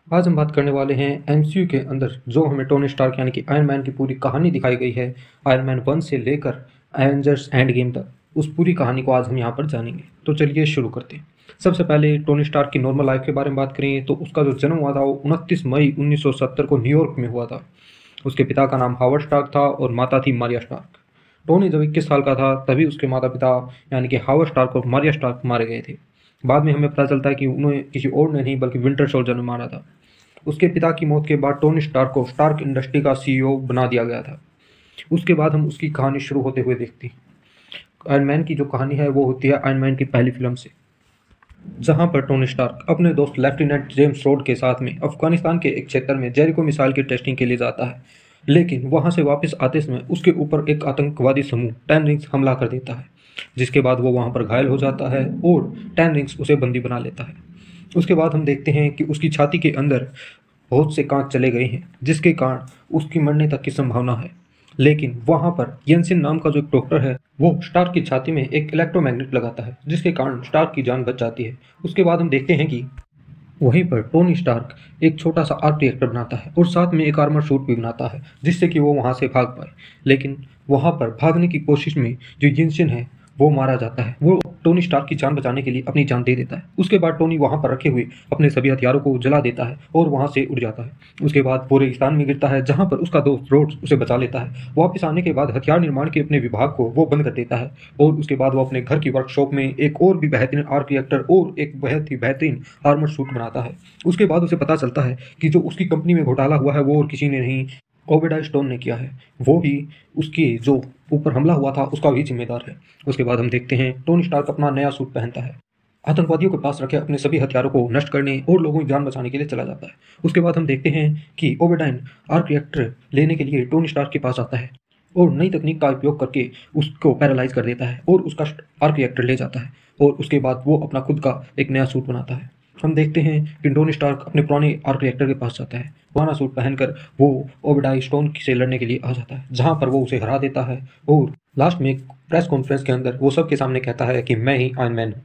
आज हम बात करने वाले हैं एमसीयू के अंदर जो हमें टोनी स्टार्क यानी कि आयरन मैन की पूरी कहानी दिखाई गई है। आयरन मैन 1 से लेकर एवेंजर्स एंड गेम तक उस पूरी कहानी को आज हम यहाँ पर जानेंगे। तो चलिए शुरू करते हैं। सबसे पहले टोनी स्टार्क की नॉर्मल लाइफ के बारे में बात करें तो उसका जो जन्म हुआ था वो 29 मई 1970 को न्यूयॉर्क में हुआ था। उसके पिता का नाम हावर्ड स्टार्क था और माता थी मारिया स्टार्क। टोनी जब 21 साल का था तभी उसके माता पिता यानी कि हावर्ड स्टार्क और मारिया स्टार्क मारे गए थे। बाद में हमें पता चलता है कि उन्हें किसी और ने नहीं बल्कि विंटर सोल्जर ने मारा था। उसके पिता की मौत के बाद टोनी स्टार्क को स्टार्क इंडस्ट्री का सीईओ बना दिया गया था। उसके बाद हम उसकी कहानी शुरू होते हुए देखते हैं। आयरन मैन की जो कहानी है वो होती है आयरन मैन की पहली फिल्म से, जहां पर टोनी स्टार्क अपने दोस्त लेफ्टिनेंट जेम्स रोड के साथ में अफगानिस्तान के एक क्षेत्र में जेरिको मिसाइल की टेस्टिंग के लिए जाता है। लेकिन वहां से वापस आते समय उसके ऊपर एक आतंकवादी समूह 10 रिंग्स हमला कर देता है, जिसके बाद वो वहां पर घायल हो जाता है और 10 रिंग्स उसे बंदी बना लेता है। उसके बाद हम देखते हैं कि उसकी छाती के अंदर बहुत से कांच चले गए हैं, जिसके कारण उसकी मरने तक की संभावना है। लेकिन वहां पर येंसिन नाम का जो एक डॉक्टर है वो स्टार्क की छाती में एक इलेक्ट्रोमैग्नेट लगाता है, जिसके कारण स्टार्क की जान बच जाती है। उसके बाद हम देखते हैं कि वहीं पर टोनी स्टार्क एक छोटा सा आर्क रिएक्टर बनाता है और साथ में एक आर्मर सूट भी बनाता है, जिससे कि वो वहां से भाग पाए। लेकिन वहां पर भागने की कोशिश में जो येंसिन है वो मारा जाता है। वो टोनी स्टार्क की जान बचाने के लिए अपनी जान दे देता है। उसके बाद टोनी वहां पर रखे हुए अपने सभी हथियारों को जला देता है और वहां से उड़ जाता है। उसके बाद वो रेगिस्तान में गिरता है, जहां पर उसका दोस्त रोड्स उसे बचा लेता है। वापस आने के बाद हथियार निर्माण के अपने विभाग को वो बंद कर देता है और उसके बाद वो अपने घर की वर्कशॉप में एक और भी बेहतरीन आर्क रिएक्टर और एक बहुत ही बेहतरीन आर्मर सूट बनाता है। उसके बाद उसे पता चलता है कि जो उसकी कंपनी में घोटाला हुआ है वो और किसी ने नहीं, ओबेडाय स्टोन ने किया है। वो ही उसके जो ऊपर हमला हुआ था उसका भी जिम्मेदार है। उसके बाद हम देखते हैं टोनी स्टार्क अपना नया सूट पहनता है, आतंकवादियों के पास रखे अपने सभी हथियारों को नष्ट करने और लोगों की जान बचाने के लिए चला जाता है। उसके बाद हम देखते हैं कि ओबेडाइन आर्क रिएक्टर लेने के लिए टोनी स्टार्क के पास आता है और नई तकनीक का उपयोग करके उसको पैरालाइज कर देता है और उसका आर्क रिएक्टर ले जाता है और उसके बाद वो अपना खुद का एक नया सूट बनाता है। हम देखते हैं कि टोनी स्टार्क अपने पुराने आर्क रिएक्टर के पास जाता है, पुराना सूट पहनकर वो ओबेडाई स्टोन से लड़ने के लिए आ जाता है, जहां पर वो उसे हरा देता है और लास्ट में एक प्रेस कॉन्फ्रेंस के अंदर वो सबके सामने कहता है कि मैं ही आयरन मैन हूँ।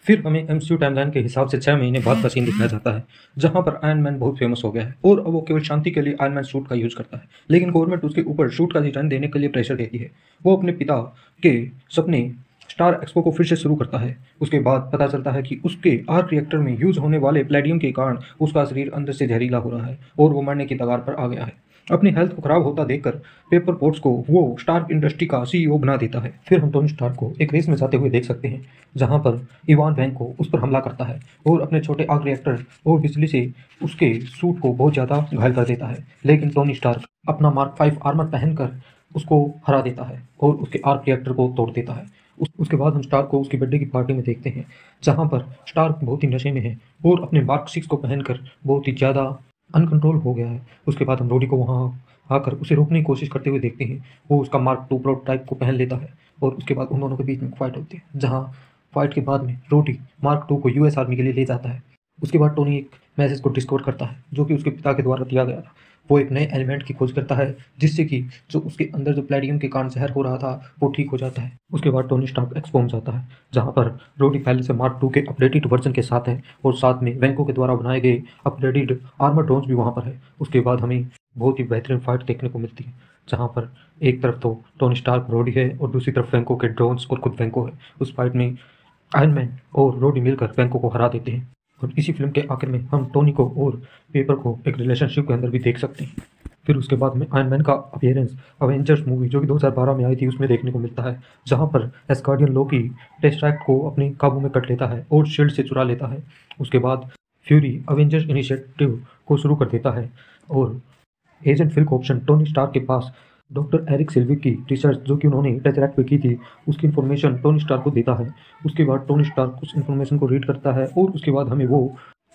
फिर हमें एमसीयू टाइमलाइन के हिसाब से 6 महीने बाद का सीन दिखाया जाता है, जहां पर आयरन मैन बहुत फेमस हो गया है और अब वो केवल शांति के लिए आयरन मैन सूट का यूज करता है। लेकिन गवर्नमेंट उसके ऊपर सूट का डिजाइन देने के लिए प्रेशर देती है। वो अपने पिता के सपने स्टार एक्सपो को फिर से शुरू करता है। उसके बाद पता चलता है कि उसके आर्क रिएक्टर में यूज होने वाले प्लेडियम के कारण उसका शरीर अंदर से जहरीला हो रहा है और वो मरने की कगार पर आ गया है। अपनी हेल्थ को खराब होता देखकर पेपर पोर्ट्स को वो स्टार्क इंडस्ट्री का सीईओ बना देता है। फिर हम टोनी स्टार्क को एक रेस में जाते हुए देख सकते हैं, जहां पर इवान वैंको उस पर हमला करता है और अपने छोटे आर्क रिएक्टर और बिजली से उसके सूट को बहुत ज़्यादा घायल कर देता है। लेकिन टोनी स्टार्क अपना मार्क 5 आर्मर पहनकर उसको हरा देता है और उसके आर्क रिएक्टर को तोड़ देता है। उसके बाद हम स्टार्क को उसकी बर्थडे की पार्टी में देखते हैं, जहां पर स्टार्क बहुत ही नशे में है और अपने मार्क 6 को पहनकर बहुत ही ज़्यादा अनकंट्रोल हो गया है। उसके बाद हम रोडी को वहां आकर उसे रोकने की कोशिश करते हुए देखते हैं। वो उसका मार्क 2 प्रोटोटाइप को पहन लेता है और उसके बाद उन दोनों के बीच में फाइट होती है, जहाँ फाइट के बाद में रोडी मार्क 2 को यूएस आर्मी के लिए ले जाता है। उसके बाद टोनी एक मैसेज को डिस्कोड करता है जो कि उसके पिता के द्वारा दिया गया था। वो एक नए एलिमेंट की खोज करता है, जिससे कि जो उसके अंदर जो प्लेडियम के कारण जहर हो रहा था वो ठीक हो जाता है। उसके बाद टोनी स्टार्क एक्सपो में जाता है, जहाँ पर रोडी पहले से मार्क 2 के अपडेटेड वर्जन के साथ है और साथ में वेंको के द्वारा बनाए गए अपग्रेडेड आर्मर ड्रोन्स भी वहाँ पर है। उसके बाद हमें बहुत ही बेहतरीन फाइट देखने को मिलती है, जहाँ पर एक तरफ तो टोनी स्टार्क रोडी है और दूसरी तरफ वेंको के ड्रोन्स और खुद वेंको है। उस फाइट में आयरन मैन और रोडी मिलकर वेंको को हरा देते हैं और इसी फिल्म के आखिर में हम टोनी को और पेपर को एक रिलेशनशिप के अंदर भी देख सकते हैं। फिर उसके बाद में आयरन मैन का अपीयरेंस अवेंजर्स मूवी जो कि 2012 में आई थी उसमें देखने को मिलता है, जहां पर एस्गार्डियन लोकी टेस्टैक्ट को अपने काबू में कर लेता है और शील्ड से चुरा लेता है। उसके बाद फ्यूरी अवेंजर्स इनिशिएटिव को शुरू कर देता है और एजेंट फिल कॉप्शन टोनी स्टार्क के पास डॉक्टर एरिक सिल्वी की रिसर्च जो कि उन्होंने टेचरैक्ट पे की थी उसकी इन्फॉर्मेशन टोनी स्टार्क को देता है। उसके बाद टोनी स्टार्क उस इन्फॉर्मेशन को रीड करता है और उसके बाद हमें वो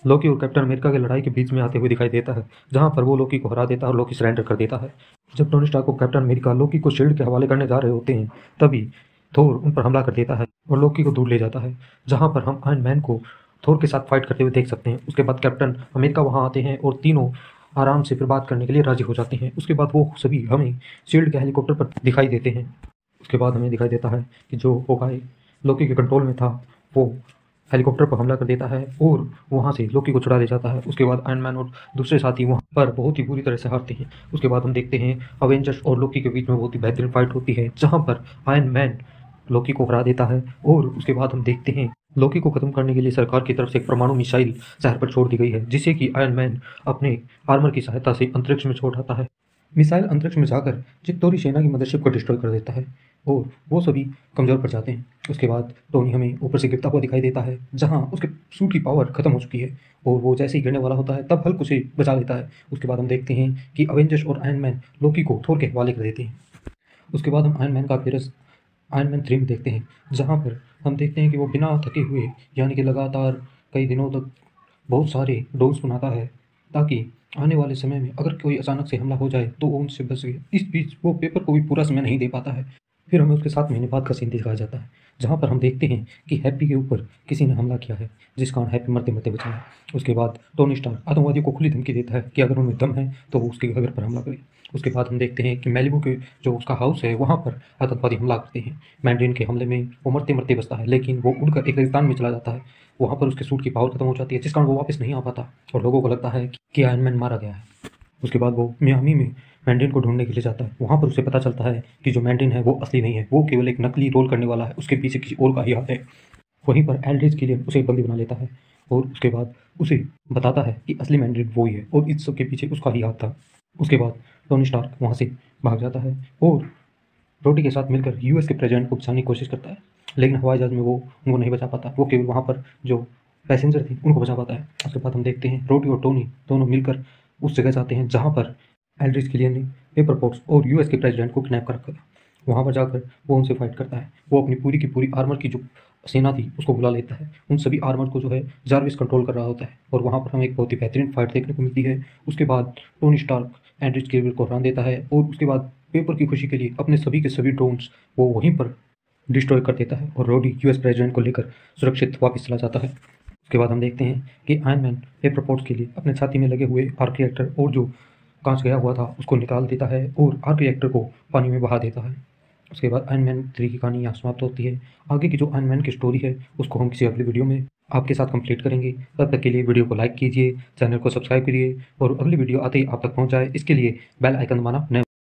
लोकी और कैप्टन अमेरिका की लड़ाई के बीच में आते हुए दिखाई देता है, जहां पर वो लोकी को हरा देता है और लोकी सरेंडर कर देता है। जब टोनी स्टार्क को कैप्टन अमेरिका लोकी को शील्ड के हवाले करने जा रहे होते हैं, तभी थोर उन पर हमला कर देता है और लोकी को दूर ले जाता है, जहां पर हम आयरन मैन को थोर के साथ फाइट करते हुए देख सकते हैं। उसके बाद कैप्टन अमेरिका वहां आते हैं और तीनों आराम से फिर बात करने के लिए राजी हो जाते हैं। उसके बाद वो सभी हमें शील्ड के हेलीकॉप्टर पर दिखाई देते हैं। उसके बाद हमें दिखाई देता है कि जो होकाई लोकी के कंट्रोल में था वो हेलीकॉप्टर पर हमला कर देता है और वहाँ से लोकी को छुड़ा ले जाता है। उसके बाद आयरन मैन और दूसरे साथी वहाँ पर बहुत ही बुरी तरह से हारते हैं। उसके बाद हम देखते हैं अवेंजर्स और लोकी के बीच में बहुत ही बेहतरीन फाइट होती है, जहाँ पर आयरन मैन लोकी को हरा देता है। और उसके बाद हम देखते हैं लोकी को खत्म करने के लिए सरकार की तरफ से एक परमाणु मिसाइल शहर पर छोड़ दी गई है, जिसे कि आयरन मैन अपने आर्मर की सहायता से अंतरिक्ष में छोड़ आता है। मिसाइल अंतरिक्ष में जाकर चित्तौरी सेना की मदरशिप को डिस्ट्रॉय कर देता है और वो सभी कमज़ोर पड़ जाते हैं। उसके बाद टोनी हमें ऊपर से गिरता हुआ दिखाई देता है, जहाँ उसके सूट की पावर खत्म हो चुकी है और वो जैसे ही गिरने वाला होता है तब हल्क उसे बचा लेता है। उसके बाद हम देखते हैं कि अवेंजर्स और आयरन मैन लोकी को थोर के हवाले कर देते हैं। उसके बाद हम आयरन मैन का अपीयरेंस आयरन मैन 3 में देखते हैं, जहाँ पर हम देखते हैं कि वो बिना थके हुए यानी कि लगातार कई दिनों तक बहुत सारे डोज बनाता है, ताकि आने वाले समय में अगर कोई अचानक से हमला हो जाए तो वो उनसे बच सके। इस बीच वो पेपर को भी पूरा समय नहीं दे पाता है। फिर हमें उसके 7 महीने बाद का सीन दिखाया जाता है, जहाँ पर हम देखते हैं कि हैप्पी के ऊपर किसी ने हमला किया है, जिस कारण हैप्पी मरते मरते बचा है। उसके बाद टोनी स्टार्क आतंकवादियों को खुली धमकी देता है कि अगर उनमें दम है तो वो उसके घर पर हमला करे। उसके बाद हम देखते हैं कि मैलिबू के जो उसका हाउस है वहाँ पर आतंकवादी हमला करते हैं। मैंड्रीन के हमले में वो मरते मरते बचता है, लेकिन वो उड़कर एक रेगिस्तान में चला जाता है। वहाँ पर उसके सूट की पावर खत्म हो जाती है, जिस कारण वो वापस नहीं आ पाता और लोगों को लगता है कि आयरन मैन मारा गया है। उसके बाद वो मियामी में मैंड्रीन को ढूंढने के लिए जाता है। वहाँ पर उसे पता चलता है कि जो मैंड्रीन है वो असली नहीं है, वो केवल एक नकली रोल करने वाला है, उसके पीछे किसी और का ही हाथ है। वहीं पर एल्ड्रिच किलियन उसे बंदी बना लेता है और उसके बाद उसे बताता है कि असली मैंड्रीन वो ही है और इस सब के पीछे उसका ही हाथ था। उसके बाद टोनी स्टार्क वहाँ से भाग जाता है और रोटी के साथ मिलकर यूएस के प्रेसिडेंट को बचाने की कोशिश करता है, लेकिन हवाई जहाज़ में वो उनको नहीं बचा पाता। वो केवल वहाँ पर जो पैसेंजर थे उनको बचा पाता है। उसके बाद हम देखते हैं रोटी और टोनी दोनों मिलकर उस जगह जाते हैं जहाँ पर एल्ड्रिच किलियन ने पेपर पॉट्स और यूएस के प्रेसिडेंट को किडनैप कर रखा था। वहाँ पर जाकर वो उनसे फाइट करता है। वो अपनी पूरी की पूरी आर्मर की जो सेना थी उसको बुला लेता है। उन सभी आर्मर को जो है जार्विस कंट्रोल कर रहा होता है और वहाँ पर हमें एक बहुत ही बेहतरीन फाइट देखने को मिलती है। उसके बाद टोनी स्टार्क एल्ड्रिच किलियन को हरा देता है और उसके बाद पेपर की खुशी के लिए अपने सभी के सभी ड्रोन्स वो वहीं पर डिस्ट्रॉय कर देता है और रोडी यूएस प्रेसिडेंट को लेकर सुरक्षित वापस चला जाता है। उसके बाद हम देखते हैं कि आयरन मैन पेपर पोर्ट्स के लिए अपने छाती में लगे हुए आर्क रिएक्टर और जो कांच गया हुआ था उसको निकाल देता है और आर्क रिएक्टर को पानी में बहा देता है। उसके बाद आयरन मैन 3 की कहानी यहाँ समाप्त होती है। आगे की जो आयरन मैन की स्टोरी है उसको हम किसी अगली वीडियो में आपके साथ कंप्लीट करेंगे। तब तक के लिए वीडियो को लाइक कीजिए, चैनल को सब्सक्राइब करिए और अगली वीडियो आते ही आप तक पहुँच जाए इसके लिए बेल आइकन दबाना न